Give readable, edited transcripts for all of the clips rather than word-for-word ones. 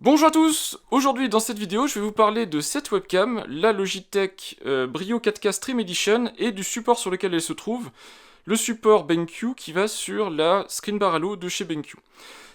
Bonjour à tous. Aujourd'hui dans cette vidéo je vais vous parler de cette webcam, la Logitech Brio 4K Stream Edition et du support sur lequel elle se trouve, le support BenQ qui va sur la Screenbar Halo de chez BenQ.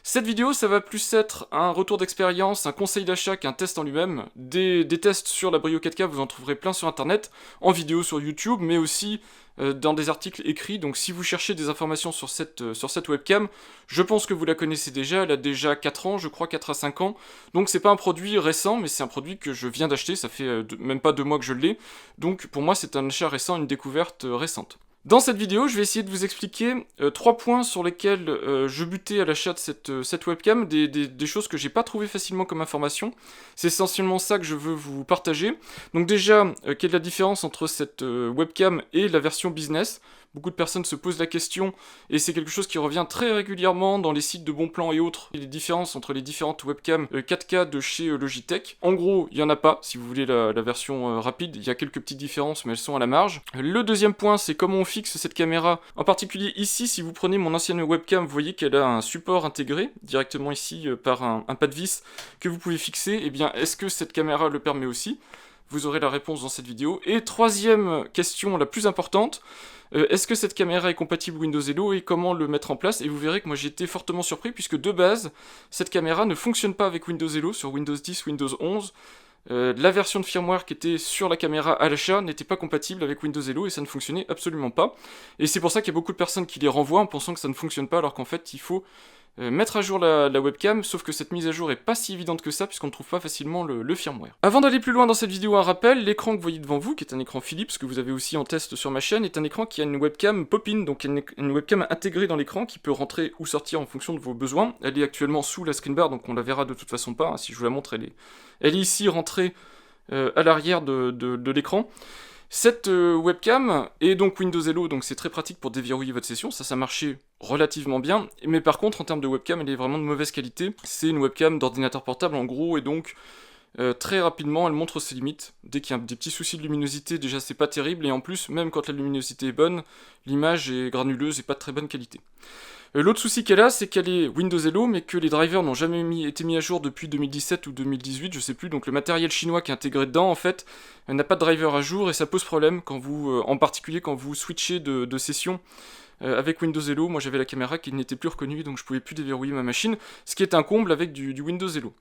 Cette vidéo ça va plus être un retour d'expérience, un conseil d'achat qu'un test en lui-même. Des tests sur la Brio 4K vous en trouverez plein sur internet, en vidéo sur YouTube, mais aussi dans des articles écrits. Donc si vous cherchez des informations sur cette webcam, je pense que vous la connaissez déjà, elle a déjà 4 ans, je crois 4 à 5 ans. Donc c'est pas un produit récent, mais c'est un produit que je viens d'acheter, ça fait même pas 2 mois que je l'ai. Donc pour moi c'est un achat récent, une découverte récente. Dans cette vidéo, je vais essayer de vous expliquer 3 points sur lesquels je butais à l'achat de cette webcam, des choses que j'ai pas trouvé facilement comme information. C'est essentiellement ça que je veux vous partager. Donc déjà, quelle est la différence entre cette webcam et la version business ? Beaucoup de personnes se posent la question, et c'est quelque chose qui revient très régulièrement dans les sites de bons plans et autres, les différences entre les différentes webcams 4K de chez Logitech. En gros, il n'y en a pas, si vous voulez la version rapide, il y a quelques petites différences, mais elles sont à la marge. Le deuxième point, c'est comment on fixe cette caméra. En particulier ici, si vous prenez mon ancienne webcam, vous voyez qu'elle a un support intégré, directement ici, par un pas de vis que vous pouvez fixer. Eh bien, est-ce que cette caméra le permet aussi ? Vous aurez la réponse dans cette vidéo. Et troisième question, la plus importante, est-ce que cette caméra est compatible Windows Hello et comment le mettre en place? Et vous verrez que moi j'ai été fortement surpris puisque de base, cette caméra ne fonctionne pas avec Windows Hello sur Windows 10, Windows 11. La version de firmware qui était sur la caméra à l'achat n'était pas compatible avec Windows Hello et ça ne fonctionnait absolument pas. Et c'est pour ça qu'il y a beaucoup de personnes qui les renvoient en pensant que ça ne fonctionne pas alors qu'en fait il faut mettre à jour la webcam, sauf que cette mise à jour est pas si évidente que ça puisqu'on ne trouve pas facilement le firmware. Avant d'aller plus loin dans cette vidéo, un rappel, l'écran que vous voyez devant vous, qui est un écran Philips que vous avez aussi en test sur ma chaîne, est un écran qui a une webcam pop-in, donc une webcam intégrée dans l'écran qui peut rentrer ou sortir en fonction de vos besoins. Elle est actuellement sous la screenbar, donc on la verra de toute façon pas, hein, si je vous la montre, elle est ici rentrée à l'arrière de l'écran. Cette webcam est donc Windows Hello, donc c'est très pratique pour déverrouiller votre session, ça marchait relativement bien, mais par contre en termes de webcam elle est vraiment de mauvaise qualité, c'est une webcam d'ordinateur portable en gros, et donc très rapidement elle montre ses limites, dès qu'il y a des petits soucis de luminosité déjà c'est pas terrible, et en plus même quand la luminosité est bonne, l'image est granuleuse et pas de très bonne qualité. L'autre souci qu'elle a, c'est qu'elle est Windows Hello, mais que les drivers n'ont jamais été mis à jour depuis 2017 ou 2018, je sais plus, donc le matériel chinois qui est intégré dedans, en fait, n'a pas de driver à jour, et ça pose problème, quand vous, en particulier quand vous switchez de session avec Windows Hello. Moi j'avais la caméra qui n'était plus reconnue, donc je pouvais plus déverrouiller ma machine, ce qui est un comble avec du Windows Hello.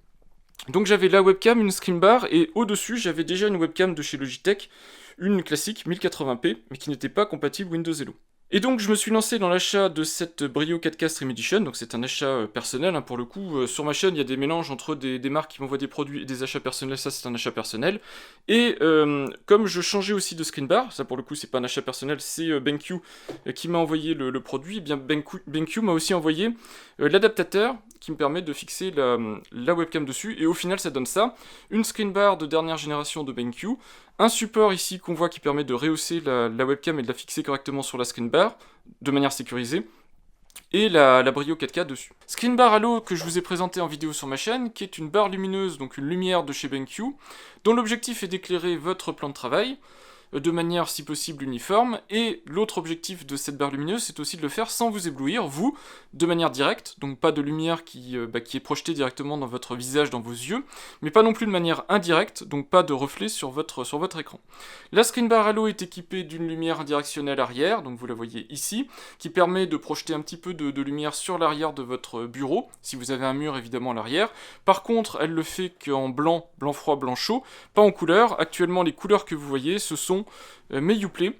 Donc j'avais la webcam, une screenbar, et au-dessus j'avais déjà une webcam de chez Logitech, une classique 1080p, mais qui n'était pas compatible Windows Hello. Et donc je me suis lancé dans l'achat de cette Brio 4K Stream Edition, donc c'est un achat personnel, hein, pour le coup. Sur ma chaîne il y a des mélanges entre des marques qui m'envoient des produits et des achats personnels, ça c'est un achat personnel. Et comme je changeais aussi de screenbar, ça pour le coup c'est pas un achat personnel, c'est BenQ qui m'a envoyé le produit, et bien BenQ m'a aussi envoyé l'adaptateur qui me permet de fixer la webcam dessus, et au final ça donne ça, une screenbar de dernière génération de BenQ, un support ici qu'on voit qui permet de rehausser la webcam et de la fixer correctement sur la screenbar, de manière sécurisée, et la Brio 4K dessus. Screenbar Halo que je vous ai présenté en vidéo sur ma chaîne, qui est une barre lumineuse, donc une lumière de chez BenQ, dont l'objectif est d'éclairer votre plan de travail, de manière si possible uniforme, et l'autre objectif de cette barre lumineuse c'est aussi de le faire sans vous éblouir, vous, de manière directe, donc pas de lumière qui est projetée directement dans votre visage, dans vos yeux, mais pas non plus de manière indirecte, donc pas de reflet sur votre écran. La screenbar Halo est équipée d'une lumière indirectionnelle arrière, donc vous la voyez ici, qui permet de projeter un petit peu de lumière sur l'arrière de votre bureau, si vous avez un mur évidemment à l'arrière. Par contre, elle le fait qu'en blanc, blanc froid, blanc chaud, pas en couleur. Actuellement les couleurs que vous voyez ce sont mes Uplay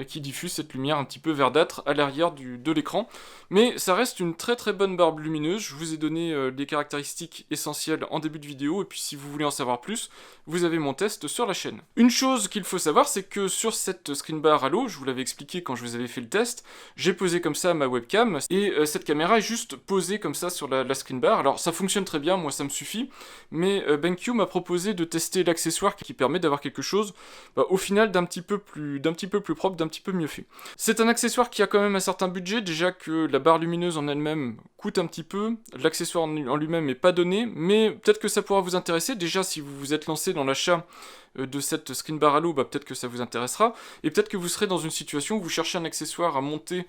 qui diffuse cette lumière un petit peu verdâtre à l'arrière de l'écran, mais ça reste une très très bonne barbe lumineuse. Je vous ai donné des caractéristiques essentielles en début de vidéo, et puis si vous voulez en savoir plus, vous avez mon test sur la chaîne. Une chose qu'il faut savoir, c'est que sur cette screenbar Halo, je vous l'avais expliqué quand je vous avais fait le test, j'ai posé comme ça ma webcam, et cette caméra est juste posée comme ça sur la screenbar. Alors ça fonctionne très bien, moi ça me suffit, mais BenQ m'a proposé de tester l'accessoire qui permet d'avoir quelque chose au final d'un petit peu plus propre, d'un petit peu mieux fait. C'est un accessoire qui a quand même un certain budget, déjà que la barre lumineuse en elle-même coûte un petit peu, l'accessoire en lui-même n'est pas donné, mais peut-être que ça pourra vous intéresser. Déjà, si vous vous êtes lancé dans l'achat de cette screen bar Halo, bah, peut-être que ça vous intéressera, et peut-être que vous serez dans une situation où vous cherchez un accessoire à monter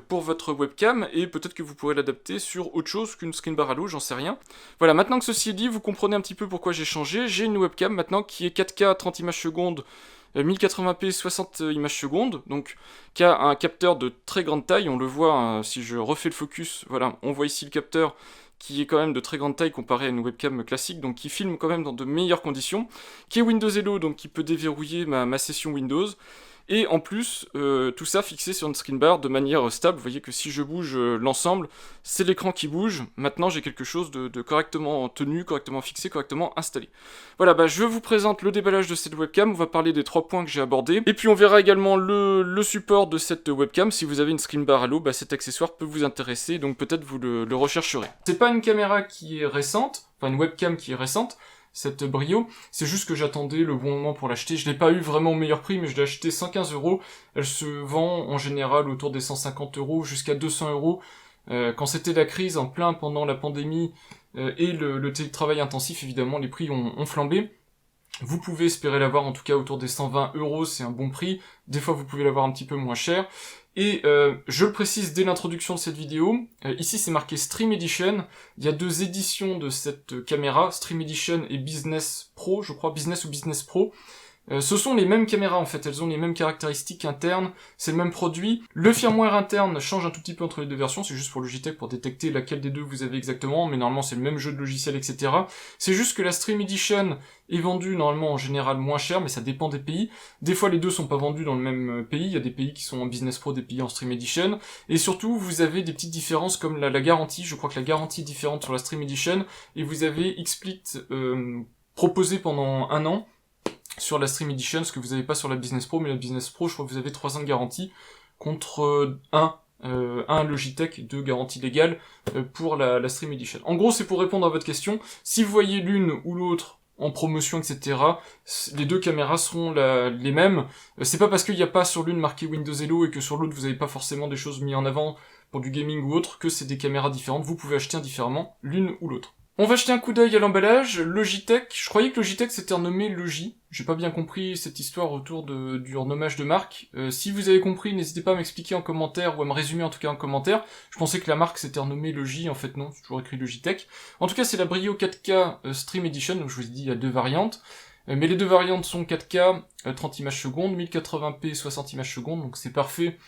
pour votre webcam, et peut-être que vous pourrez l'adapter sur autre chose qu'une screen bar Halo, j'en sais rien. Voilà, maintenant que ceci est dit, vous comprenez un petit peu pourquoi j'ai changé. J'ai une webcam maintenant qui est 4K 30 images secondes, 1080p 60 images secondes, donc qui a un capteur de très grande taille, on le voit si je refais le focus, voilà, on voit ici le capteur qui est quand même de très grande taille comparé à une webcam classique, donc qui filme quand même dans de meilleures conditions, qui est Windows Hello, donc qui peut déverrouiller ma session Windows, et en plus, tout ça fixé sur une screen bar de manière stable. Vous voyez que si je bouge l'ensemble, c'est l'écran qui bouge. Maintenant, j'ai quelque chose de correctement tenu, correctement fixé, correctement installé. Voilà, bah, je vous présente le déballage de cette webcam. On va parler des 3 points que j'ai abordés. Et puis, on verra également le support de cette webcam. Si vous avez une screen bar Halo, bah, cet accessoire peut vous intéresser, donc peut-être vous le rechercherez. C'est pas une caméra qui est récente, enfin une webcam qui est récente, cette Brio, c'est juste que j'attendais le bon moment pour l'acheter. Je l'ai pas eu vraiment au meilleur prix, mais je l'ai acheté 115 €. Elle se vend en général autour des 150 € jusqu'à 200 €. Quand c'était la crise en plein pendant la pandémie et le télétravail intensif, évidemment, les prix ont flambé. Vous pouvez espérer l'avoir en tout cas autour des 120 €, c'est un bon prix. Des fois, vous pouvez l'avoir un petit peu moins cher. Et je le précise dès l'introduction de cette vidéo, ici c'est marqué Stream Edition. Il y a 2 éditions de cette caméra, Stream Edition et Business Pro, je crois, Business ou Business Pro. Ce sont les mêmes caméras en fait, elles ont les mêmes caractéristiques internes, c'est le même produit. Le firmware interne change un tout petit peu entre les deux versions, c'est juste pour Logitech pour détecter laquelle des deux vous avez exactement, mais normalement c'est le même jeu de logiciel, etc. C'est juste que la Stream Edition est vendue normalement en général moins cher, mais ça dépend des pays. Des fois les deux sont pas vendus dans le même pays, il y a des pays qui sont en Business Pro, des pays en Stream Edition, et surtout vous avez des petites différences comme la garantie, je crois que la garantie est différente sur la Stream Edition, et vous avez XSplit proposé pendant 1 an, sur la Stream Edition, ce que vous n'avez pas sur la Business Pro, mais la Business Pro, je crois que vous avez 3 ans de garantie, contre un Logitech de garantie légale pour la Stream Edition. En gros, c'est pour répondre à votre question, si vous voyez l'une ou l'autre en promotion, etc., les 2 caméras seront les mêmes. C'est pas parce qu'il n'y a pas sur l'une marqué Windows Hello et que sur l'autre vous n'avez pas forcément des choses mises en avant pour du gaming ou autre, que c'est des caméras différentes, vous pouvez acheter indifféremment l'une ou l'autre. On va jeter un coup d'œil à l'emballage. Logitech, je croyais que Logitech s'était renommé Logi. J'ai pas bien compris cette histoire autour du renommage de marque. Si vous avez compris, n'hésitez pas à m'expliquer en commentaire, ou à me résumer en tout cas en commentaire. Je pensais que la marque s'était renommée Logi, en fait non, c'est toujours écrit Logitech. En tout cas, c'est la Brio 4K Stream Edition, donc je vous ai dit, il y a 2 variantes. Mais les 2 variantes sont 4K, 30 images secondes, 1080p, 60 images secondes, donc c'est parfait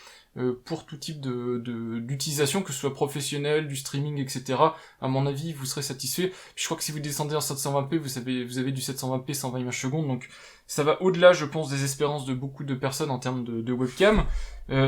pour tout type d'utilisation, que ce soit professionnel, du streaming, etc. À mon avis, vous serez satisfait. Je crois que si vous descendez en 720p, vous avez du 720p, 120 images secondes, donc ça va au-delà, je pense, des espérances de beaucoup de personnes en termes de webcam.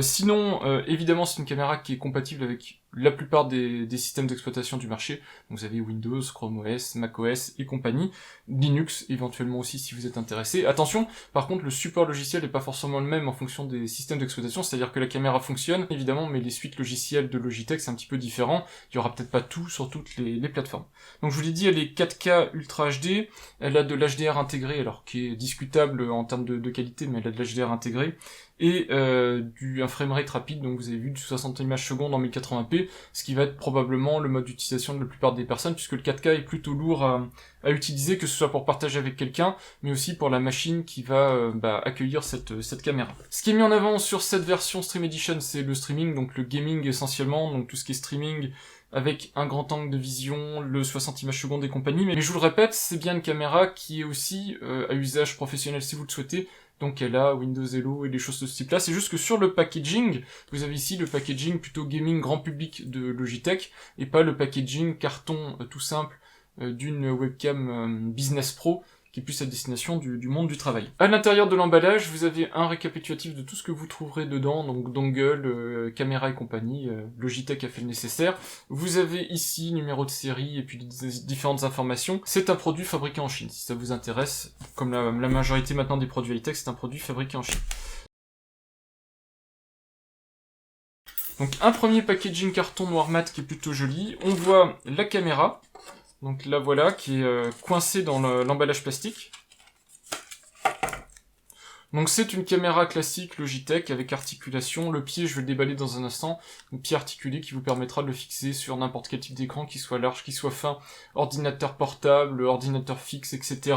Sinon, évidemment, c'est une caméra qui est compatible avec la plupart des systèmes d'exploitation du marché. Donc, vous avez Windows, Chrome OS, Mac OS et compagnie. Linux, éventuellement aussi, si vous êtes intéressé. Attention, par contre, le support logiciel n'est pas forcément le même en fonction des systèmes d'exploitation, c'est-à-dire que la caméra fonctionne, évidemment, mais les suites logicielles de Logitech, c'est un petit peu différent. Il y aura peut-être pas tout sur toutes les plateformes. Donc, je vous l'ai dit, elle est 4K Ultra HD, elle a de l'HDR intégré, alors qui est discutable en termes de qualité, mais elle a de l'HDR intégré, et un framerate rapide, donc vous avez vu du 60 images secondes en 1080p, ce qui va être probablement le mode d'utilisation de la plupart des personnes, puisque le 4K est plutôt lourd à utiliser, que ce soit pour partager avec quelqu'un, mais aussi pour la machine qui va accueillir cette caméra. Ce qui est mis en avant sur cette version Stream Edition, c'est le streaming, donc le gaming essentiellement, donc tout ce qui est streaming, avec un grand angle de vision, le 60 images secondes et compagnie, mais je vous le répète, c'est bien une caméra qui est aussi à usage professionnel si vous le souhaitez, donc elle a Windows Hello et des choses de ce type-là. C'est juste que sur le packaging, vous avez ici le packaging plutôt gaming grand public de Logitech, et pas le packaging carton tout simple d'une webcam Business Pro, qui est plus à destination du monde du travail. À l'intérieur de l'emballage, vous avez un récapitulatif de tout ce que vous trouverez dedans, donc dongle, caméra et compagnie, Logitech a fait le nécessaire. Vous avez ici numéro de série et puis différentes informations. C'est un produit fabriqué en Chine, si ça vous intéresse. Comme la majorité maintenant des produits high-tech, c'est un produit fabriqué en Chine. Donc un premier packaging carton noir mat qui est plutôt joli. On voit la caméra. Donc là voilà, qui est coincé dans l'emballage plastique. Donc c'est une caméra classique Logitech avec articulation. Le pied, je vais le déballer dans un instant. Un pied articulé qui vous permettra de le fixer sur n'importe quel type d'écran, qu'il soit large, qu'il soit fin, ordinateur portable, ordinateur fixe, etc.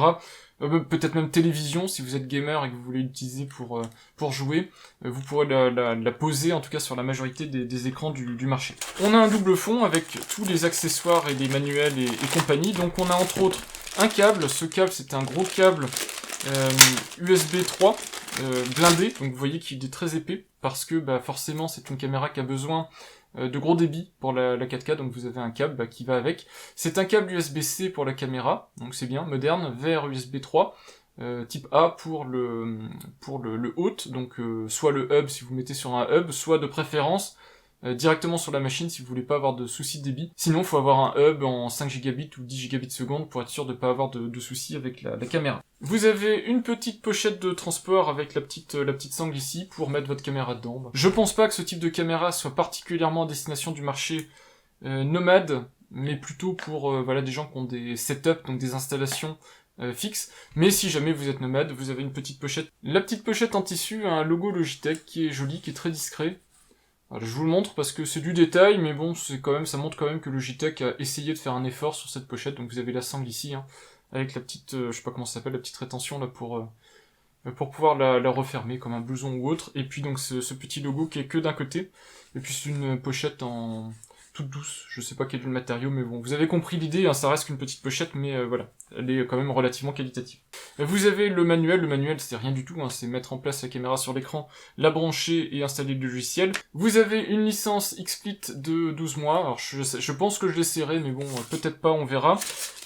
Peut-être même télévision, si vous êtes gamer et que vous voulez l'utiliser pour jouer. Vous pourrez la poser, en tout cas sur la majorité des écrans du marché. On a un double fond avec tous les accessoires et les manuels et compagnie. Donc on a entre autres un câble. Ce câble, c'est un gros câble USB 3 blindé, donc vous voyez qu'il est très épais parce que forcément c'est une caméra qui a besoin de gros débit pour la 4K, donc vous avez un câble qui va avec. C'est un câble USB-C pour la caméra, donc c'est bien, moderne, vers USB 3, type A pour le haute, donc soit le hub si vous mettez sur un hub, soit de préférence directement sur la machine si vous voulez pas avoir de soucis de débit. Sinon, il faut avoir un hub en 5 gigabits ou 10 gigabits seconde pour être sûr de pas avoir de soucis avec la caméra. Vous avez une petite pochette de transport avec la petite sangle ici pour mettre votre caméra dedans. Je pense pas que ce type de caméra soit particulièrement à destination du marché nomade, mais plutôt pour des gens qui ont des setups, donc des installations fixe, mais si jamais vous êtes nomade, vous avez une petite pochette. La petite pochette en tissu a un logo Logitech qui est joli, qui est très discret. Alors, je vous le montre parce que c'est du détail, mais bon, ça montre quand même que Logitech a essayé de faire un effort sur cette pochette. Donc vous avez la sangle ici, avec la petite, je sais pas comment ça s'appelle, la petite rétention là pour pouvoir la refermer comme un blouson ou autre. Et puis donc ce petit logo qui est que d'un côté. Et puis c'est une pochette en toute douce, je sais pas quel est le matériau, mais bon, vous avez compris l'idée, ça reste qu'une petite pochette, mais voilà, elle est quand même relativement qualitative. Vous avez le manuel c'est rien du tout, c'est mettre en place la caméra sur l'écran, la brancher et installer le logiciel. Vous avez une licence XSplit de 12 mois, alors je pense que je l'essaierai, mais bon, peut-être pas, on verra.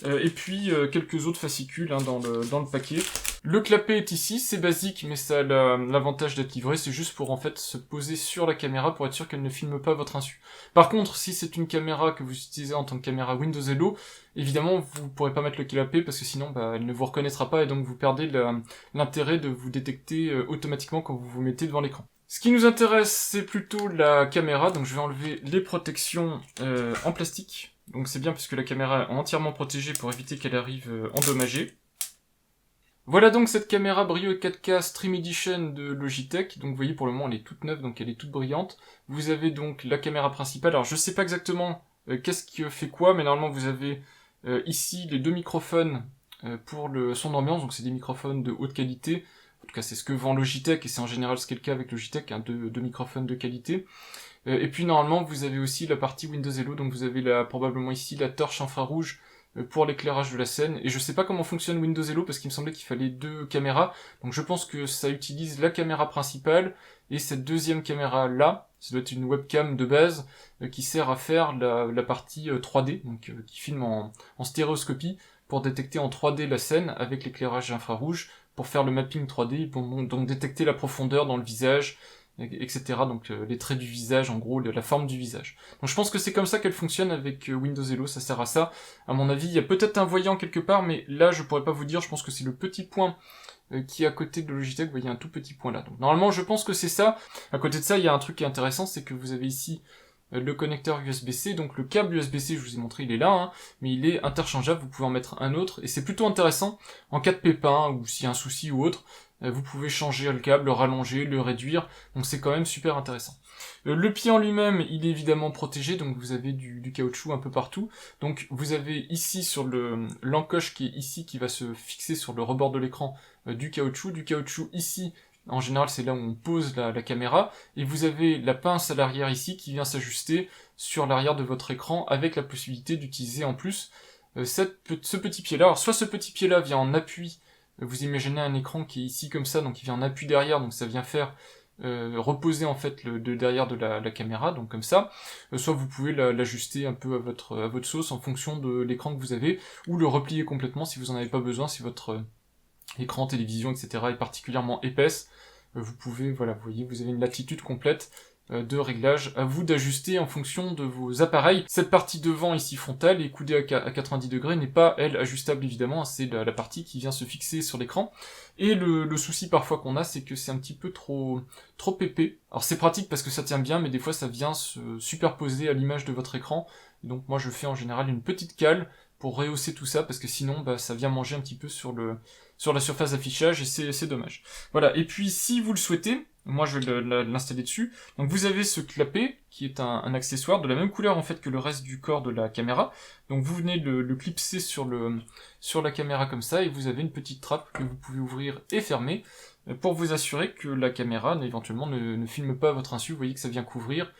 Et puis quelques autres fascicules dans le paquet. Le clapet est ici, c'est basique, mais ça a l'avantage d'être livré, c'est juste pour en fait se poser sur la caméra pour être sûr qu'elle ne filme pas votre insu. Par contre, si c'est une caméra que vous utilisez en tant que caméra Windows Hello, évidemment vous pourrez pas mettre le clapet parce que sinon elle ne vous reconnaîtra pas et donc vous perdez l'intérêt de vous détecter automatiquement quand vous vous mettez devant l'écran. Ce qui nous intéresse, c'est plutôt la caméra, donc je vais enlever les protections en plastique. Donc c'est bien parce que la caméra est entièrement protégée pour éviter qu'elle arrive endommagée. Voilà donc cette caméra Brio 4K Stream Edition de Logitech. Donc vous voyez pour le moment elle est toute neuve, donc elle est toute brillante. Vous avez donc la caméra principale. Alors je sais pas exactement qu'est-ce qui fait quoi, mais normalement vous avez ici les deux microphones pour le son d'ambiance. Donc c'est des microphones de haute qualité. En tout cas c'est ce que vend Logitech et c'est en général ce qui est le cas avec Logitech, deux microphones de qualité. Et puis normalement vous avez aussi la partie Windows Hello. Donc vous avez probablement ici la torche infrarouge pour l'éclairage de la scène, et je sais pas comment fonctionne Windows Hello parce qu'il me semblait qu'il fallait deux caméras, donc je pense que ça utilise la caméra principale et cette deuxième caméra là, ça doit être une webcam de base qui sert à faire la partie 3D, donc qui filme en stéréoscopie pour détecter en 3D la scène avec l'éclairage infrarouge, pour faire le mapping 3D, donc détecter la profondeur dans le visage, etc. Donc les traits du visage, en gros, la forme du visage. Donc je pense que c'est comme ça qu'elle fonctionne avec Windows Hello, ça sert à ça. À mon avis, il y a peut-être un voyant quelque part, mais là je pourrais pas vous dire, je pense que c'est le petit point qui est à côté de Logitech, vous voyez un tout petit point là. Donc normalement je pense que c'est ça. À côté de ça, il y a un truc qui est intéressant, c'est que vous avez ici le connecteur USB-C, donc le câble USB-C, je vous ai montré, il est là, mais il est interchangeable, vous pouvez en mettre un autre, et c'est plutôt intéressant en cas de pépin, ou s'il y a un souci ou autre, vous pouvez changer le câble, le rallonger, le réduire, donc c'est quand même super intéressant. Le pied en lui-même, il est évidemment protégé, donc vous avez du caoutchouc un peu partout, donc vous avez ici sur l'encoche qui est ici, qui va se fixer sur le rebord de l'écran, du caoutchouc ici. En général, c'est là où on pose la caméra, et vous avez la pince à l'arrière ici qui vient s'ajuster sur l'arrière de votre écran avec la possibilité d'utiliser en plus ce petit pied-là. Alors soit ce petit pied-là vient en appui, vous imaginez un écran qui est ici comme ça, donc il vient en appui derrière, donc ça vient faire reposer en fait le derrière de la caméra, donc comme ça. Soit vous pouvez l'ajuster un peu à votre sauce en fonction de l'écran que vous avez, ou le replier complètement si vous en avez pas besoin, si votre écran, télévision, etc. est particulièrement épaisse, vous pouvez, voilà, vous voyez, vous avez une latitude complète de réglage, à vous d'ajuster en fonction de vos appareils. Cette partie devant ici frontale et coudée à 90 degrés n'est pas, elle, ajustable évidemment, c'est la partie qui vient se fixer sur l'écran. Et le souci parfois qu'on a, c'est que c'est un petit peu trop épais. Alors c'est pratique parce que ça tient bien, mais des fois ça vient se superposer à l'image de votre écran. Et donc moi je fais en général une petite cale pour rehausser tout ça, parce que sinon bah, ça vient manger un petit peu sur la surface d'affichage, et c'est dommage. Voilà, et puis si vous le souhaitez, moi je vais l'installer dessus, donc vous avez ce clapet, qui est un accessoire de la même couleur en fait que le reste du corps de la caméra, donc vous venez le clipser sur la caméra comme ça, et vous avez une petite trappe que vous pouvez ouvrir et fermer, pour vous assurer que la caméra éventuellement ne filme pas à votre insu. Vous voyez que ça vient couvrir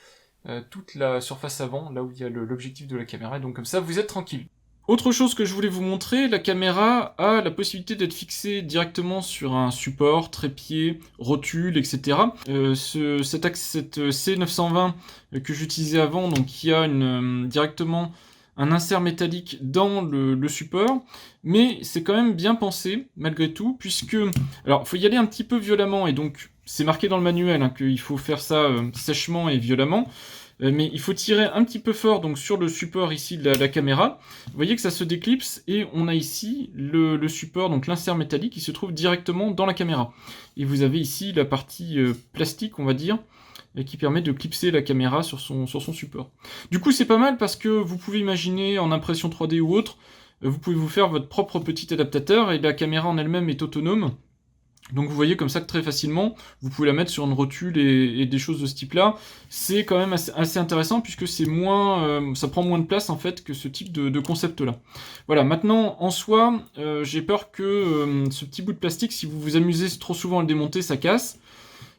toute la surface avant, là où il y a l'objectif de la caméra, et donc comme ça vous êtes tranquille. Autre chose que je voulais vous montrer, la caméra a la possibilité d'être fixée directement sur un support, trépied, rotule, etc. Cette C920 que j'utilisais avant, donc qui a directement un insert métallique dans le support, mais c'est quand même bien pensé, malgré tout, puisque... Alors, il faut y aller un petit peu violemment, et donc c'est marqué dans le manuel qu'il faut faire ça sèchement et violemment, mais il faut tirer un petit peu fort donc sur le support ici de la caméra. Vous voyez que ça se déclipse et on a ici le support, donc l'insert métallique qui se trouve directement dans la caméra. Et vous avez ici la partie plastique, on va dire, qui permet de clipser la caméra sur son support. Du coup c'est pas mal parce que vous pouvez imaginer en impression 3D ou autre, vous pouvez vous faire votre propre petit adaptateur et la caméra en elle-même est autonome. Donc vous voyez comme ça que très facilement, vous pouvez la mettre sur une rotule et des choses de ce type-là. C'est quand même assez intéressant puisque c'est moins, ça prend moins de place en fait que ce type de concept-là. Voilà, maintenant en soi, j'ai peur que ce petit bout de plastique, si vous vous amusez trop souvent à le démonter, ça casse.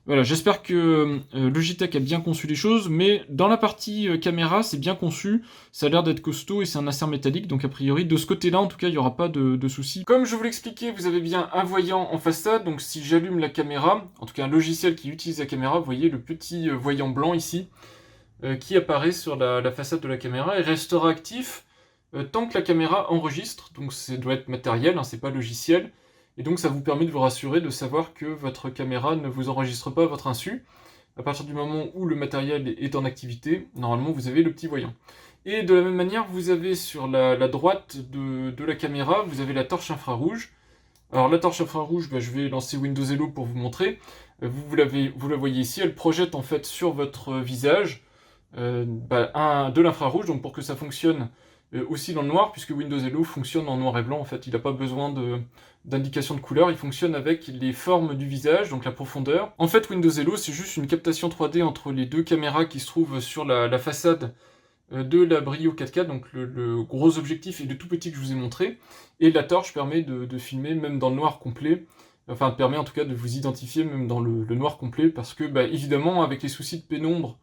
Voilà, j'espère que Logitech a bien conçu les choses, mais dans la partie caméra, c'est bien conçu, ça a l'air d'être costaud et c'est un insert métallique, donc a priori, de ce côté-là, en tout cas, il n'y aura pas de soucis. Comme je vous l'expliquais, vous avez bien un voyant en façade, donc si j'allume la caméra, en tout cas un logiciel qui utilise la caméra, vous voyez le petit voyant blanc ici, qui apparaît sur la façade de la caméra et restera actif tant que la caméra enregistre, donc ça doit être matériel, hein, c'est pas logiciel. Et donc ça vous permet de vous rassurer, de savoir que votre caméra ne vous enregistre pas à votre insu. À partir du moment où le matériel est en activité, normalement vous avez le petit voyant. Et de la même manière, vous avez sur la droite de la caméra, vous avez la torche infrarouge. Alors la torche infrarouge, je vais lancer Windows Hello pour vous montrer. Vous la voyez ici, elle projette en fait sur votre visage de l'infrarouge, donc pour que ça fonctionne aussi dans le noir, puisque Windows Hello fonctionne en noir et blanc, en fait, il n'a pas besoin d'indication de couleur, il fonctionne avec les formes du visage, donc la profondeur. En fait, Windows Hello, c'est juste une captation 3D entre les deux caméras qui se trouvent sur la façade de la Brio 4K, donc le gros objectif et le tout petit que je vous ai montré, et la torche permet de filmer même dans le noir complet, enfin permet en tout cas de vous identifier même dans le noir complet, parce que évidemment avec les soucis de pénombre,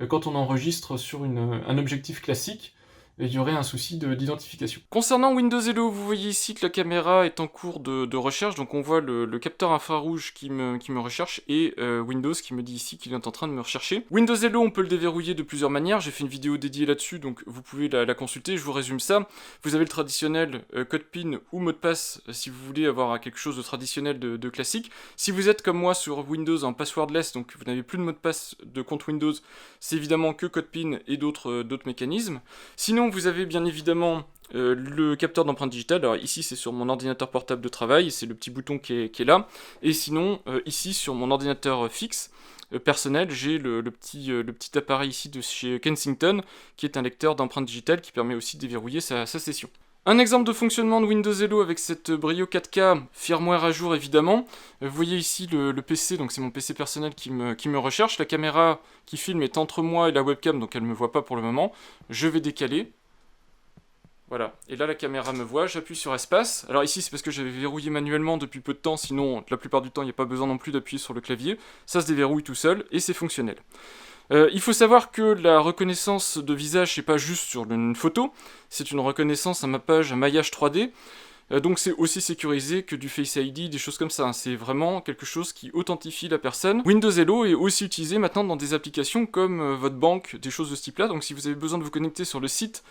quand on enregistre sur un objectif classique, il y aurait un souci d'identification. Concernant Windows Hello, vous voyez ici que la caméra est en cours de recherche, donc on voit le capteur infrarouge qui me recherche, et Windows qui me dit ici qu'il est en train de me rechercher. Windows Hello, on peut le déverrouiller de plusieurs manières, j'ai fait une vidéo dédiée là-dessus, donc vous pouvez la consulter, je vous résume ça. Vous avez le traditionnel code PIN ou mot de passe, si vous voulez avoir quelque chose de traditionnel de classique. Si vous êtes comme moi sur Windows en passwordless, donc vous n'avez plus de mot de passe de compte Windows, c'est évidemment que code PIN et d'autres mécanismes. Sinon, vous avez bien évidemment le capteur d'empreinte digitale. Alors ici c'est sur mon ordinateur portable de travail, c'est le petit bouton qui est là. Et sinon ici sur mon ordinateur fixe personnel, j'ai le petit appareil ici de chez Kensington qui est un lecteur d'empreinte digitale qui permet aussi de déverrouiller sa session. Un exemple de fonctionnement de Windows Hello avec cette Brio 4K, firmware à jour évidemment. Vous voyez ici le PC, donc c'est mon PC personnel qui me recherche. La caméra qui filme est entre moi et la webcam, donc elle ne me voit pas pour le moment. Je vais décaler. Voilà, et là la caméra me voit, j'appuie sur espace. Alors ici c'est parce que j'avais verrouillé manuellement depuis peu de temps, sinon la plupart du temps il n'y a pas besoin non plus d'appuyer sur le clavier. Ça se déverrouille tout seul et c'est fonctionnel. Il faut savoir que la reconnaissance de visage c'est pas juste sur une photo, c'est une reconnaissance, un mappage, un maillage 3D. Donc c'est aussi sécurisé que du Face ID, des choses comme ça. C'est vraiment quelque chose qui authentifie la personne. Windows Hello est aussi utilisé maintenant dans des applications comme votre banque, des choses de ce type-là. Donc si vous avez besoin de vous connecter sur le site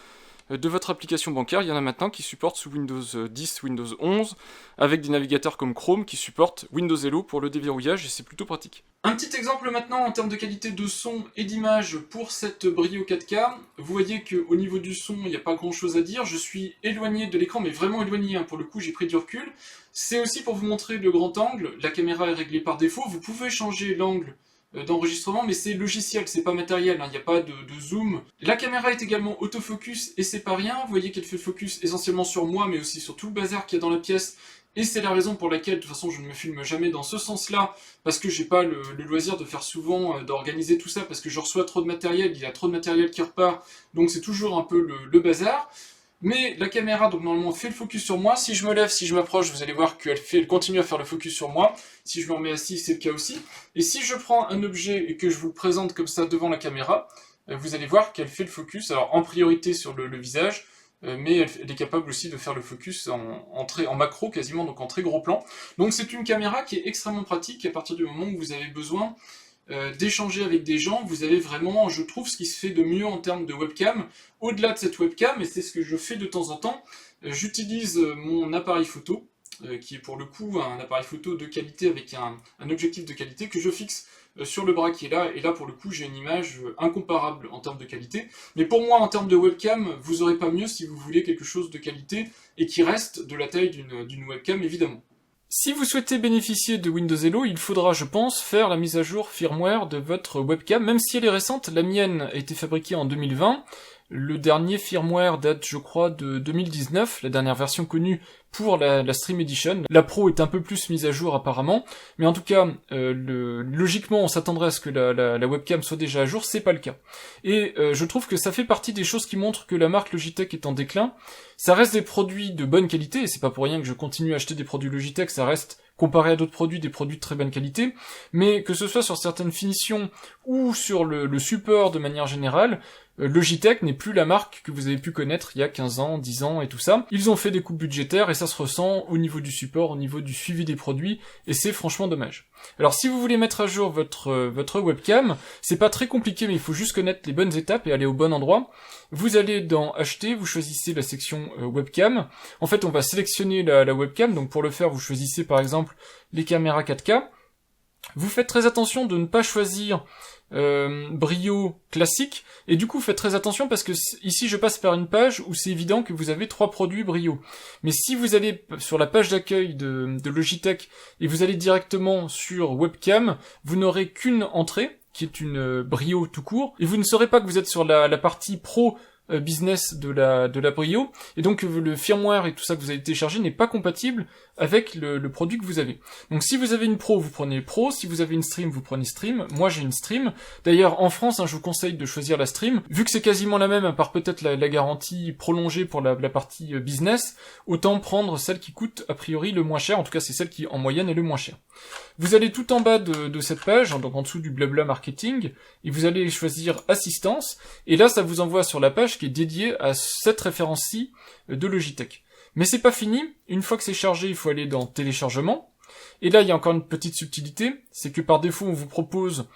de votre application bancaire, il y en a maintenant qui supportent sous Windows 10, Windows 11, avec des navigateurs comme Chrome qui supportent Windows Hello pour le déverrouillage, et c'est plutôt pratique. Un petit exemple maintenant en termes de qualité de son et d'image pour cette Brio 4K. Vous voyez qu'au niveau du son, il n'y a pas grand chose à dire. Je suis éloigné de l'écran, mais vraiment éloigné, hein. Pour le coup j'ai pris du recul. C'est aussi pour vous montrer le grand angle. La caméra est réglée par défaut. Vous pouvez changer l'angle d'enregistrement, mais c'est logiciel, c'est pas matériel, hein, il n'y a pas de zoom. La caméra est également autofocus, et c'est pas rien, vous voyez qu'elle fait focus essentiellement sur moi, mais aussi sur tout le bazar qu'il y a dans la pièce, et c'est la raison pour laquelle, de toute façon, je ne me filme jamais dans ce sens-là, parce que j'ai pas le loisir de faire souvent, d'organiser tout ça, parce que je reçois trop de matériel, il y a trop de matériel qui repart, donc c'est toujours un peu le bazar. Mais la caméra, donc normalement, fait le focus sur moi. Si je me lève, si je m'approche, vous allez voir elle continue à faire le focus sur moi. Si je me remets assis, c'est le cas aussi. Et si je prends un objet et que je vous le présente comme ça devant la caméra, vous allez voir qu'elle fait le focus, alors en priorité sur le visage, mais elle est capable aussi de faire le focus en macro quasiment, donc en très gros plan. Donc c'est une caméra qui est extrêmement pratique à partir du moment où vous avez besoin d'échanger avec des gens. Vous avez vraiment, je trouve, ce qui se fait de mieux en termes de webcam. Au-delà de cette webcam, et c'est ce que je fais de temps en temps, j'utilise mon appareil photo, qui est pour le coup un appareil photo de qualité avec un objectif de qualité que je fixe sur le bras qui est là, et là pour le coup j'ai une image incomparable en termes de qualité. Mais pour moi en termes de webcam, vous aurez pas mieux si vous voulez quelque chose de qualité et qui reste de la taille d'une webcam évidemment. Si vous souhaitez bénéficier de Windows Hello, il faudra, je pense, faire la mise à jour firmware de votre webcam, même si elle est récente. La mienne a été fabriquée en 2020. Le dernier firmware date, je crois, de 2019, la dernière version connue pour la Stream Edition. La Pro est un peu plus mise à jour apparemment, mais en tout cas, logiquement, on s'attendrait à ce que la webcam soit déjà à jour, c'est pas le cas. Et je trouve que ça fait partie des choses qui montrent que la marque Logitech est en déclin. Ça reste des produits de bonne qualité, et c'est pas pour rien que je continue à acheter des produits Logitech, ça reste, comparé à d'autres produits, des produits de très bonne qualité, mais que ce soit sur certaines finitions ou sur le support de manière générale, Logitech n'est plus la marque que vous avez pu connaître il y a 15 ans, 10 ans et tout ça. Ils ont fait des coupes budgétaires et ça se ressent au niveau du support, au niveau du suivi des produits, et c'est franchement dommage. Alors si vous voulez mettre à jour votre webcam, c'est pas très compliqué, mais il faut juste connaître les bonnes étapes et aller au bon endroit. Vous allez dans Acheter, vous choisissez la section webcam. En fait, on va sélectionner la webcam, donc pour le faire, vous choisissez par exemple les caméras 4K. Vous faites très attention de ne pas choisir Brio classique, et du coup faites très attention parce que ici je passe par une page où c'est évident que vous avez 3 produits Brio. Mais si vous allez sur la page d'accueil de Logitech et vous allez directement sur webcam, vous n'aurez qu'une entrée qui est une Brio tout court, et vous ne saurez pas que vous êtes sur la partie pro business de la Brio, et donc le firmware et tout ça que vous avez téléchargé n'est pas compatible avec le produit que vous avez. Donc si vous avez une Pro, vous prenez Pro, si vous avez une Stream, vous prenez Stream. Moi j'ai une Stream. D'ailleurs en France, je vous conseille de choisir la Stream, vu que c'est quasiment la même, à part peut-être la garantie prolongée pour la partie business, autant prendre celle qui coûte a priori le moins cher, en tout cas c'est celle qui en moyenne est le moins cher. Vous allez tout en bas de cette page, donc en dessous du blabla marketing, et vous allez choisir assistance, et là ça vous envoie sur la page qui est dédiée à cette référence-ci de Logitech. Mais c'est pas fini, une fois que c'est chargé, il faut aller dans téléchargement, et là il y a encore une petite subtilité, c'est que par défaut on vous propose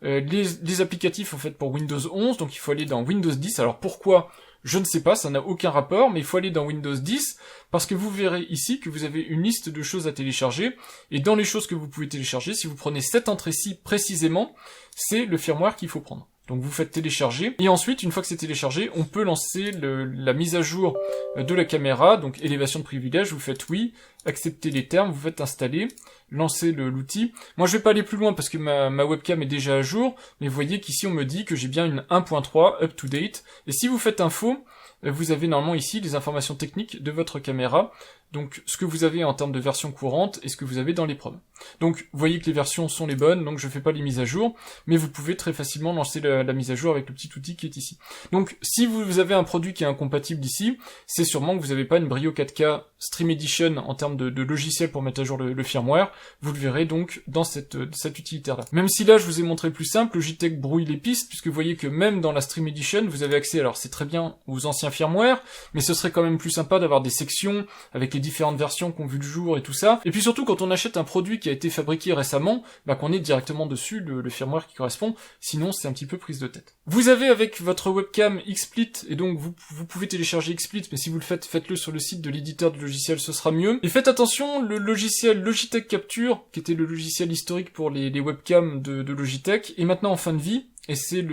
les applicatifs en fait pour Windows 11, donc il faut aller dans Windows 10, alors pourquoi ? Je ne sais pas, ça n'a aucun rapport, mais il faut aller dans Windows 10, parce que vous verrez ici que vous avez une liste de choses à télécharger, et dans les choses que vous pouvez télécharger, si vous prenez cette entrée-ci précisément, c'est le firmware qu'il faut prendre. Donc vous faites télécharger, et ensuite, une fois que c'est téléchargé, on peut lancer la mise à jour de la caméra, donc élévation de privilège, vous faites oui, acceptez les termes, vous faites installer, lancez l'outil. Moi je vais pas aller plus loin parce que ma webcam est déjà à jour, mais vous voyez qu'ici on me dit que j'ai bien une 1.3 up to date, et si vous faites info, vous avez normalement ici les informations techniques de votre caméra, donc ce que vous avez en termes de version courante et ce que vous avez dans l'épreuve. Donc vous voyez que les versions sont les bonnes, donc je fais pas les mises à jour, mais vous pouvez très facilement lancer la mise à jour avec le petit outil qui est ici. Donc si vous avez un produit qui est incompatible ici, c'est sûrement que vous n'avez pas une Brio 4K Stream Edition en termes de logiciel pour mettre à jour le firmware, vous le verrez donc dans cette utilitaire-là. Même si là je vous ai montré plus simple, Logitech brouille les pistes, puisque vous voyez que même dans la Stream Edition, vous avez accès, alors c'est très bien aux anciens firmware, mais ce serait quand même plus sympa d'avoir des sections avec les différentes versions qui ont vu le jour et tout ça. Et puis surtout quand on achète un produit qui a été fabriqué récemment, qu'on ait directement dessus le firmware qui correspond, sinon c'est un petit peu prise de tête. Vous avez avec votre webcam XSplit, et donc vous pouvez télécharger XSplit, mais si vous le faites, faites-le sur le site de l'éditeur du logiciel, ce sera mieux. Et faites attention, le logiciel Logitech Capture, qui était le logiciel historique pour les webcams de Logitech, est maintenant en fin de vie, et c'est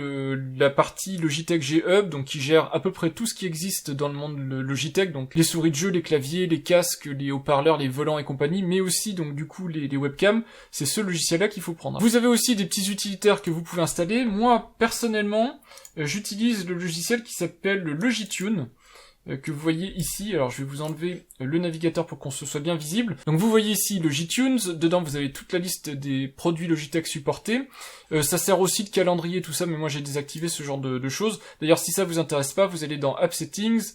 la partie Logitech G Hub, donc qui gère à peu près tout ce qui existe dans le monde Logitech, donc les souris de jeu, les claviers, les casques, les haut-parleurs, les volants et compagnie, mais aussi donc du coup les webcams. C'est ce logiciel-là qu'il faut prendre. Vous avez aussi des petits utilitaires que vous pouvez installer. Moi personnellement, j'utilise le logiciel qui s'appelle le Logitune, que vous voyez ici. Alors je vais vous enlever le navigateur pour qu'on se soit bien visible. Donc vous voyez ici Logitunes, dedans vous avez toute la liste des produits Logitech supportés. Ça sert aussi de calendrier, tout ça, mais moi j'ai désactivé ce genre de choses. D'ailleurs si ça vous intéresse pas, vous allez dans App Settings,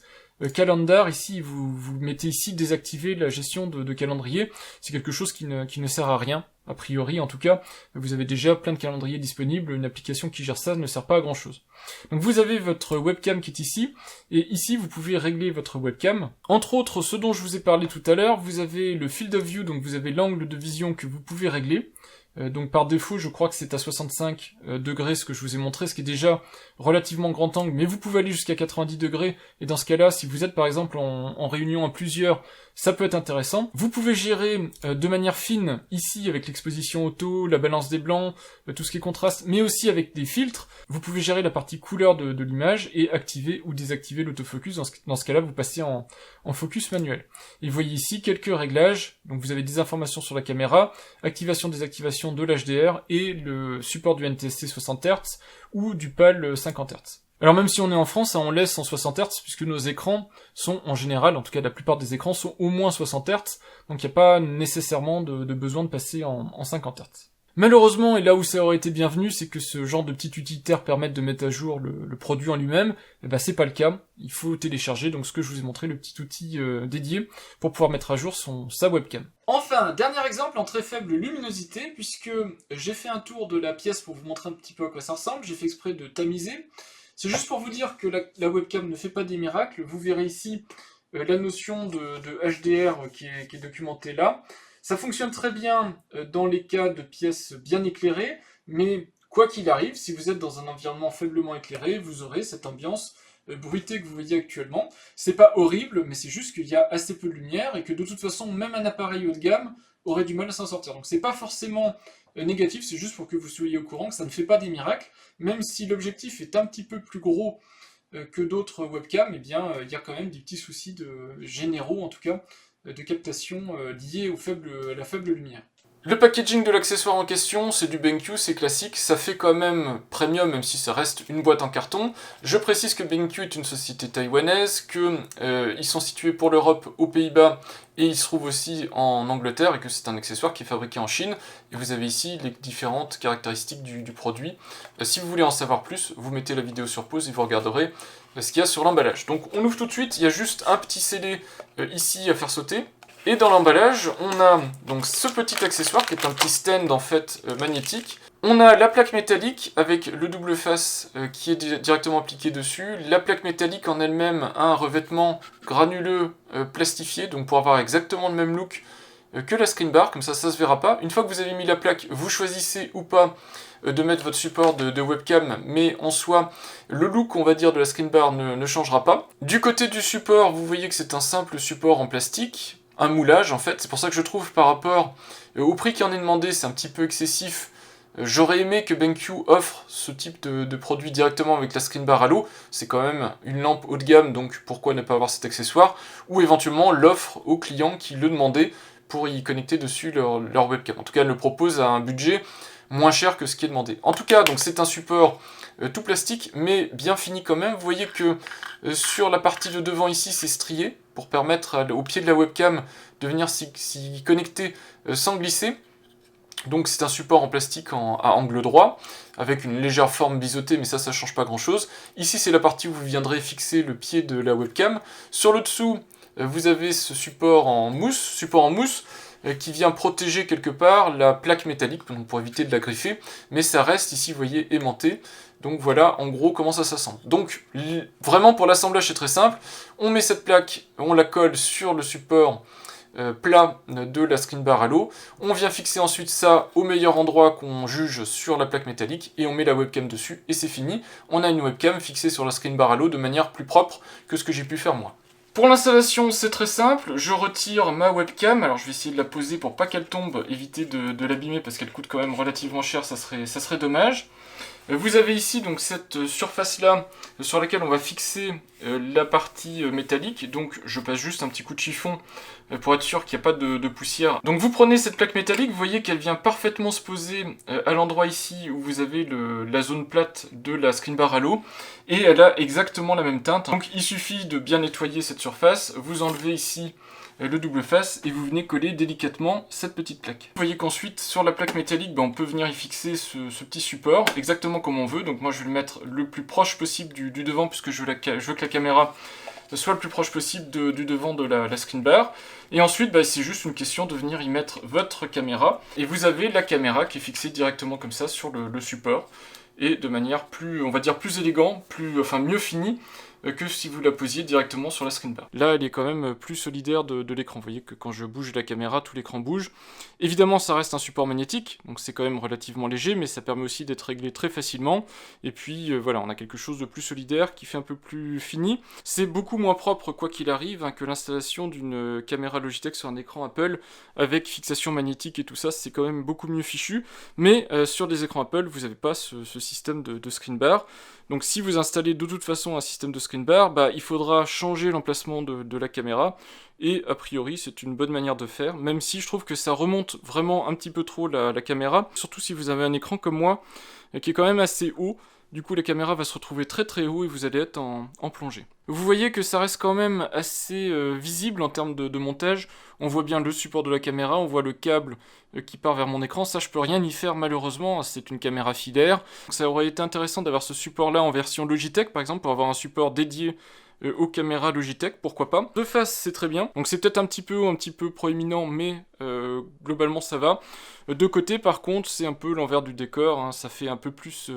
Calendar, ici vous mettez ici désactiver la gestion de calendrier. C'est quelque chose qui ne sert à rien, a priori en tout cas. Vous avez déjà plein de calendriers disponibles, une application qui gère ça ne sert pas à grand chose. Donc vous avez votre webcam qui est ici, et ici vous pouvez régler votre webcam. Entre autres, ce dont je vous ai parlé tout à l'heure, vous avez le field of view, donc vous avez l'angle de vision que vous pouvez régler. Donc par défaut, je crois que c'est à 65 degrés ce que je vous ai montré, ce qui est déjà relativement grand angle, mais vous pouvez aller jusqu'à 90 degrés, et dans ce cas-là, si vous êtes par exemple en réunion à plusieurs, ça peut être intéressant. Vous pouvez gérer de manière fine, ici avec l'exposition auto, la balance des blancs, tout ce qui est contraste, mais aussi avec des filtres. Vous pouvez gérer la partie couleur de l'image et activer ou désactiver l'autofocus. Dans ce cas-là, vous passez en focus manuel. Et vous voyez ici quelques réglages, donc vous avez des informations sur la caméra, activation, désactivation de l'HDR et le support du NTSC 60 Hz ou du PAL 50 Hz. Alors même si on est en France, on laisse en 60 Hz puisque nos écrans sont en général, en tout cas la plupart des écrans sont au moins 60 Hz, donc il n'y a pas nécessairement de besoin de passer en 50 Hz. Malheureusement, et là où ça aurait été bienvenu, c'est que ce genre de petit utilitaire permette de mettre à jour le produit en lui-même, et ben c'est pas le cas. Il faut télécharger donc ce que je vous ai montré, le petit outil dédié pour pouvoir mettre à jour sa webcam. Enfin, dernier exemple en très faible luminosité, puisque j'ai fait un tour de la pièce pour vous montrer un petit peu à quoi ça ressemble, j'ai fait exprès de tamiser. C'est juste pour vous dire que la webcam ne fait pas des miracles. Vous verrez ici la notion de HDR qui est documentée là. Ça fonctionne très bien dans les cas de pièces bien éclairées, mais quoi qu'il arrive, si vous êtes dans un environnement faiblement éclairé, vous aurez cette ambiance bruitée que vous voyez actuellement. C'est pas horrible, mais c'est juste qu'il y a assez peu de lumière et que de toute façon, même un appareil haut de gamme aurait du mal à s'en sortir. Donc c'est pas forcément négatif, c'est juste pour que vous soyez au courant que ça ne fait pas des miracles, même si l'objectif est un petit peu plus gros que d'autres webcams, eh bien il y a quand même des petits soucis généraux en tout cas, de captation liés à la faible lumière. Le packaging de l'accessoire en question, c'est du BenQ, c'est classique, ça fait quand même premium, même si ça reste une boîte en carton. Je précise que BenQ est une société taïwanaise, qu'ils sont situés pour l'Europe aux Pays-Bas, et ils se trouvent aussi en Angleterre, et que c'est un accessoire qui est fabriqué en Chine. Et vous avez ici les différentes caractéristiques du produit. Si vous voulez en savoir plus, vous mettez la vidéo sur pause et vous regarderez ce qu'il y a sur l'emballage. Donc on ouvre tout de suite, il y a juste un petit scellé ici à faire sauter. Et dans l'emballage, on a donc ce petit accessoire qui est un petit stand en fait magnétique. On a la plaque métallique avec le double face qui est directement appliqué dessus. La plaque métallique en elle-même a un revêtement granuleux plastifié, donc pour avoir exactement le même look que la screen bar, comme ça se verra pas. Une fois que vous avez mis la plaque, vous choisissez ou pas de mettre votre support de webcam, mais en soi, le look, on va dire, de la screen bar ne changera pas. Du côté du support, vous voyez que c'est un simple support en plastique, un moulage en fait, c'est pour ça que je trouve par rapport au prix qui en est demandé, c'est un petit peu excessif. J'aurais aimé que BenQ offre ce type de produit directement avec la screen bar à l'eau, c'est quand même une lampe haut de gamme, donc pourquoi ne pas avoir cet accessoire, ou éventuellement l'offre aux clients qui le demandaient pour y connecter dessus leur webcam. En tout cas, elle le propose à un budget moins cher que ce qui est demandé. En tout cas, donc c'est un support tout plastique, mais bien fini quand même. Vous voyez que sur la partie de devant ici, c'est strié, pour permettre au pied de la webcam de venir s'y connecter sans glisser. Donc c'est un support en plastique à angle droit, avec une légère forme biseautée, mais ça change pas grand chose. Ici c'est la partie où vous viendrez fixer le pied de la webcam. Sur le dessous, vous avez ce support en mousse, qui vient protéger quelque part la plaque métallique, donc pour éviter de la griffer, mais ça reste ici, vous voyez, aimanté. Donc voilà en gros comment ça s'assemble. Donc vraiment pour l'assemblage c'est très simple, on met cette plaque, on la colle sur le support plat de la screen bar à l'eau, on vient fixer ensuite ça au meilleur endroit qu'on juge sur la plaque métallique, et on met la webcam dessus, et c'est fini. On a une webcam fixée sur la screen bar à l'eau de manière plus propre que ce que j'ai pu faire moi. Pour l'installation, c'est très simple, je retire ma webcam, alors je vais essayer de la poser pour pas qu'elle tombe, éviter de l'abîmer parce qu'elle coûte quand même relativement cher, ça serait dommage. Vous avez ici donc cette surface-là sur laquelle on va fixer la partie métallique. Donc je passe juste un petit coup de chiffon pour être sûr qu'il n'y a pas de poussière. Donc vous prenez cette plaque métallique, vous voyez qu'elle vient parfaitement se poser à l'endroit ici où vous avez la zone plate de la screen bar Halo. Et elle a exactement la même teinte. Donc il suffit de bien nettoyer cette surface, vous enlevez ici le double face et vous venez coller délicatement cette petite plaque. Vous voyez qu'ensuite sur la plaque métallique on peut venir y fixer ce petit support exactement comme on veut. Donc moi je vais le mettre le plus proche possible du devant puisque je veux que la caméra soit le plus proche possible du devant de la screen bar. Et ensuite c'est juste une question de venir y mettre votre caméra et vous avez la caméra qui est fixée directement comme ça sur le support et de manière plus, on va dire plus élégant, mieux finie que si vous la posiez directement sur la screen bar. Là, elle est quand même plus solidaire de l'écran. Vous voyez que quand je bouge la caméra, tout l'écran bouge. Évidemment, ça reste un support magnétique, donc c'est quand même relativement léger, mais ça permet aussi d'être réglé très facilement. Et puis, voilà, on a quelque chose de plus solidaire, qui fait un peu plus fini. C'est beaucoup moins propre, quoi qu'il arrive, que l'installation d'une caméra Logitech sur un écran Apple, avec fixation magnétique et tout ça, c'est quand même beaucoup mieux fichu. Mais sur des écrans Apple, vous n'avez pas ce système de screen bar. Donc si vous installez de toute façon un système de screen bar, il faudra changer l'emplacement de la caméra, et a priori c'est une bonne manière de faire, même si je trouve que ça remonte vraiment un petit peu trop la caméra, surtout si vous avez un écran comme moi, qui est quand même assez haut. Du coup, la caméra va se retrouver très très haut et vous allez être en plongée. Vous voyez que ça reste quand même assez visible en termes de montage. On voit bien le support de la caméra, on voit le câble qui part vers mon écran. Ça, je peux rien y faire malheureusement, c'est une caméra filaire. Donc, ça aurait été intéressant d'avoir ce support-là en version Logitech, par exemple, pour avoir un support dédié aux caméras Logitech, pourquoi pas. De face, c'est très bien. Donc c'est peut-être un petit peu proéminent, mais globalement ça va. De côté, par contre, c'est un peu l'envers du décor, hein. Ça fait un peu plus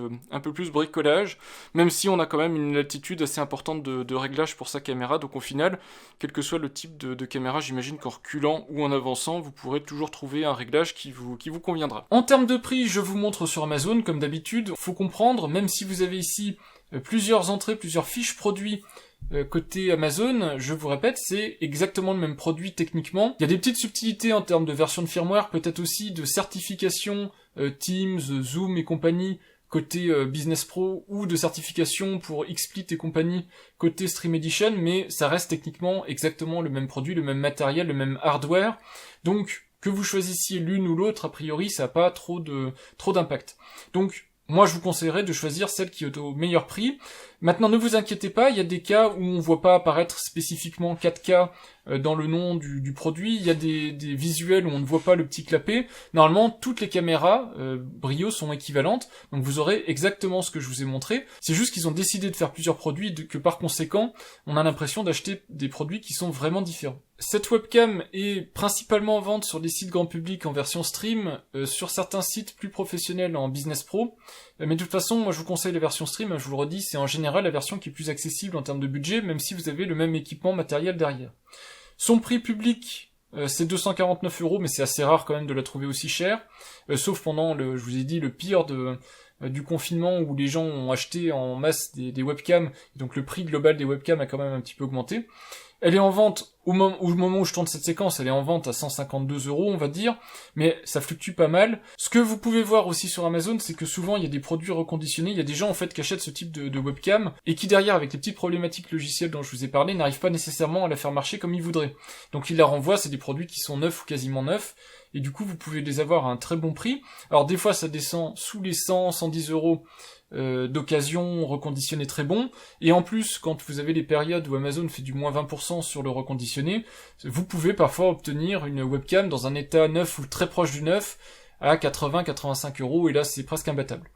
bricolage, même si on a quand même une latitude assez importante de réglage pour sa caméra. Donc au final, quel que soit le type de caméra, j'imagine qu'en reculant ou en avançant, vous pourrez toujours trouver un réglage qui vous conviendra. En termes de prix, je vous montre sur Amazon, comme d'habitude. Faut comprendre, même si vous avez ici plusieurs entrées, plusieurs fiches produits, côté Amazon, je vous répète, c'est exactement le même produit techniquement. Il y a des petites subtilités en termes de version de firmware, peut-être aussi de certification Teams, Zoom et compagnie côté Business Pro, ou de certification pour XSplit et compagnie côté Stream Edition, mais ça reste techniquement exactement le même produit, le même matériel, le même hardware. Donc que vous choisissiez l'une ou l'autre, a priori, ça n'a pas trop d'impact. Donc moi, je vous conseillerais de choisir celle qui est au meilleur prix. Maintenant, ne vous inquiétez pas, il y a des cas où on voit pas apparaître spécifiquement 4K dans le nom du produit. Il y a des visuels où on ne voit pas le petit clapet. Normalement, toutes les caméras Brio sont équivalentes, donc vous aurez exactement ce que je vous ai montré. C'est juste qu'ils ont décidé de faire plusieurs produits, que par conséquent, on a l'impression d'acheter des produits qui sont vraiment différents. Cette webcam est principalement en vente sur des sites grand public en version stream, sur certains sites plus professionnels en Business Pro. Mais de toute façon, moi je vous conseille la version stream, je vous le redis, c'est en général la version qui est plus accessible en termes de budget, même si vous avez le même équipement matériel derrière. Son prix public, c'est 249 €, mais c'est assez rare quand même de la trouver aussi chère, sauf pendant, je vous ai dit, le pire du confinement où les gens ont acheté en masse des webcams, donc le prix global des webcams a quand même un petit peu augmenté. Elle est en vente, au moment où je tourne cette séquence, elle est en vente à 152 €, on va dire, mais ça fluctue pas mal. Ce que vous pouvez voir aussi sur Amazon, c'est que souvent il y a des produits reconditionnés, il y a des gens en fait qui achètent ce type de webcam, et qui derrière, avec les petites problématiques logicielles dont je vous ai parlé, n'arrivent pas nécessairement à la faire marcher comme ils voudraient. Donc ils la renvoient, c'est des produits qui sont neufs ou quasiment neufs, et du coup vous pouvez les avoir à un très bon prix. Alors des fois ça descend sous les 100-110 € d'occasion reconditionné très bon, et en plus quand vous avez les périodes où Amazon fait du moins 20% sur le reconditionné, vous pouvez parfois obtenir une webcam dans un état neuf ou très proche du neuf à 80-85 €, et là c'est presque imbattable.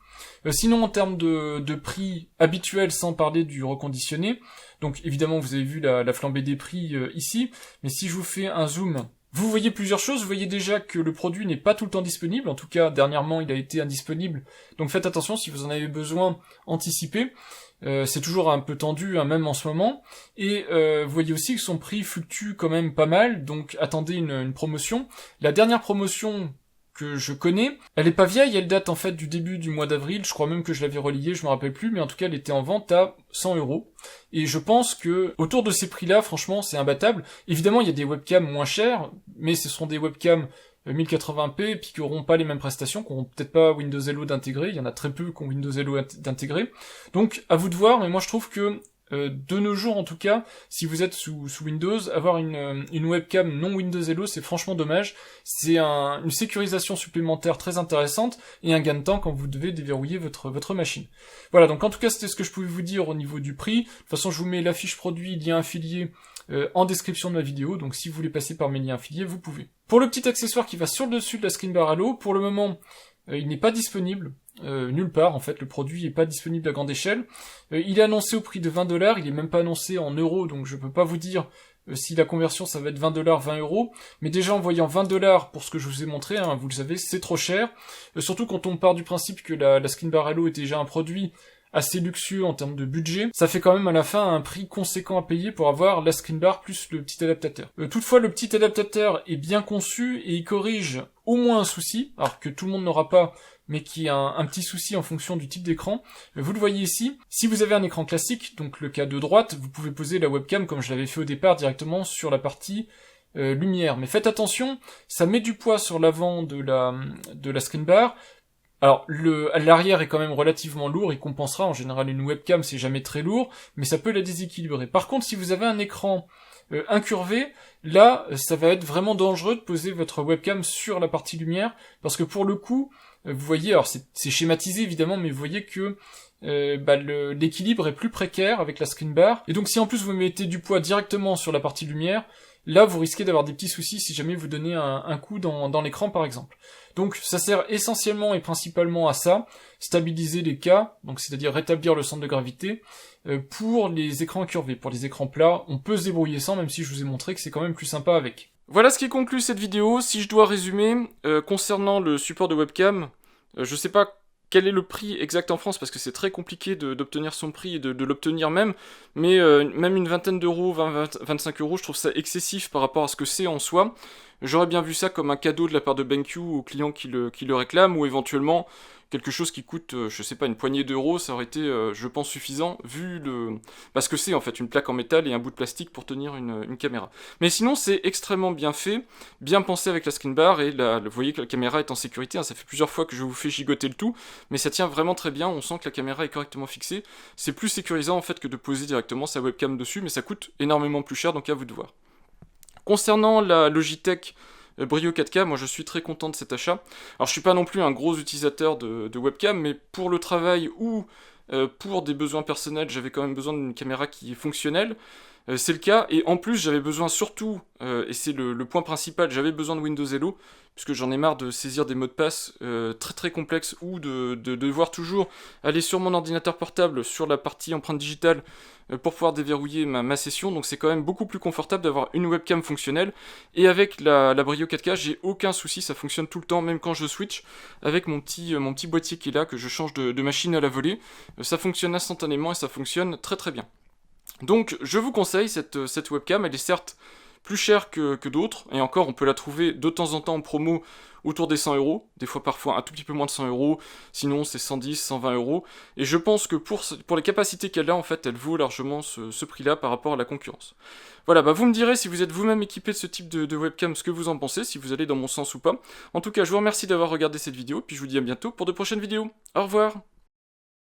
Sinon en termes de prix habituel, sans parler du reconditionné, donc évidemment vous avez vu la flambée des prix ici, mais si je vous fais un zoom, vous voyez plusieurs choses. Vous voyez déjà que le produit n'est pas tout le temps disponible. En tout cas, dernièrement, il a été indisponible. Donc faites attention, si vous en avez besoin, anticipez. C'est toujours un peu tendu, hein, même en ce moment. Et vous voyez aussi que son prix fluctue quand même pas mal. Donc attendez une promotion. La dernière promotion que je connais, elle est pas vieille, elle date en fait du début du mois d'avril, je crois même que je l'avais reliée, je me rappelle plus, mais en tout cas elle était en vente à 100 €, et je pense que autour de ces prix-là, franchement, c'est imbattable. Évidemment, il y a des webcams moins chères, mais ce sont des webcams 1080p et puis qui auront pas les mêmes prestations, qui auront peut-être pas Windows Hello d'intégrer, il y en a très peu qui ont Windows Hello d'intégrer. Donc à vous de voir, mais moi je trouve que de nos jours en tout cas, si vous êtes sous Windows, avoir une webcam non Windows Hello, c'est franchement dommage. C'est une sécurisation supplémentaire très intéressante et un gain de temps quand vous devez déverrouiller votre machine. Voilà, donc en tout cas c'était ce que je pouvais vous dire au niveau du prix. De toute façon je vous mets la fiche produit, lien affilié en description de ma vidéo, donc si vous voulez passer par mes liens affiliés, vous pouvez. Pour le petit accessoire qui va sur le dessus de la screen bar Halo, pour le moment il n'est pas disponible. Nulle part en fait, le produit est pas disponible à grande échelle. Il est annoncé au prix de 20$, il est même pas annoncé en euros, donc je peux pas vous dire si la conversion ça va être 20$, 20€, mais déjà en voyant 20$ pour ce que je vous ai montré, hein, vous le savez, c'est trop cher. Surtout quand on part du principe que la screen bar Halo est déjà un produit assez luxueux en termes de budget, ça fait quand même à la fin un prix conséquent à payer pour avoir la screen bar plus le petit adaptateur. Toutefois, le petit adaptateur est bien conçu et il corrige au moins un souci, alors que tout le monde n'aura pas, mais qui a un petit souci en fonction du type d'écran. Vous le voyez ici, si vous avez un écran classique, donc le cas de droite, vous pouvez poser la webcam comme je l'avais fait au départ directement sur la partie lumière. Mais faites attention, ça met du poids sur l'avant de la screen bar. Alors, l'arrière est quand même relativement lourd, il compensera, en général une webcam c'est jamais très lourd, mais ça peut la déséquilibrer. Par contre, si vous avez un écran incurvé, là, ça va être vraiment dangereux de poser votre webcam sur la partie lumière, parce que pour le coup, vous voyez, alors c'est schématisé évidemment, mais vous voyez que l'équilibre est plus précaire avec la screen bar, et donc si en plus vous mettez du poids directement sur la partie lumière, là vous risquez d'avoir des petits soucis si jamais vous donnez un coup dans l'écran par exemple. Donc ça sert essentiellement et principalement à ça, stabiliser les cas, donc c'est-à-dire rétablir le centre de gravité, pour les écrans incurvés. Pour les écrans plats, on peut se débrouiller sans, même si je vous ai montré que c'est quand même plus sympa avec. Voilà ce qui conclut cette vidéo. Si je dois résumer, concernant le support de webcam, je sais pas quel est le prix exact en France, parce que c'est très compliqué d'obtenir son prix et de l'obtenir même, mais même une vingtaine d'euros, 25 euros, je trouve ça excessif par rapport à ce que c'est en soi. J'aurais bien vu ça comme un cadeau de la part de BenQ aux clients qui le réclament, ou éventuellement quelque chose qui coûte, je sais pas, une poignée d'euros, ça aurait été, je pense, suffisant, vu parce que c'est en fait une plaque en métal et un bout de plastique pour tenir une caméra. Mais sinon, c'est extrêmement bien fait, bien pensé avec la screen bar, et vous voyez que la caméra est en sécurité, hein, ça fait plusieurs fois que je vous fais gigoter le tout, mais ça tient vraiment très bien, on sent que la caméra est correctement fixée. C'est plus sécurisant en fait que de poser directement sa webcam dessus, mais ça coûte énormément plus cher, donc à vous de voir. Concernant la Logitech Brio 4K, moi je suis très content de cet achat. Alors je suis pas non plus un gros utilisateur de webcam, mais pour le travail ou pour des besoins personnels, j'avais quand même besoin d'une caméra qui est fonctionnelle. C'est le cas, et en plus j'avais besoin surtout, et c'est le point principal, j'avais besoin de Windows Hello, puisque j'en ai marre de saisir des mots de passe très très complexes, ou de devoir toujours aller sur mon ordinateur portable, sur la partie empreinte digitale, pour pouvoir déverrouiller ma session. Donc c'est quand même beaucoup plus confortable d'avoir une webcam fonctionnelle, et avec la Brio 4K, j'ai aucun souci, ça fonctionne tout le temps, même quand je switch, avec mon petit boîtier qui est là, que je change de machine à la volée, ça fonctionne instantanément, et ça fonctionne très très bien. Donc je vous conseille cette webcam, elle est certes plus chère que d'autres, et encore on peut la trouver de temps en temps en promo autour des 100 euros, des fois parfois un tout petit peu moins de 100 euros, sinon c'est 110, 120 euros, et je pense que pour les capacités qu'elle a, en fait, elle vaut largement ce prix-là par rapport à la concurrence. Voilà, vous me direz si vous êtes vous-même équipé de ce type de webcam, ce que vous en pensez, si vous allez dans mon sens ou pas. En tout cas, je vous remercie d'avoir regardé cette vidéo, puis je vous dis à bientôt pour de prochaines vidéos. Au revoir!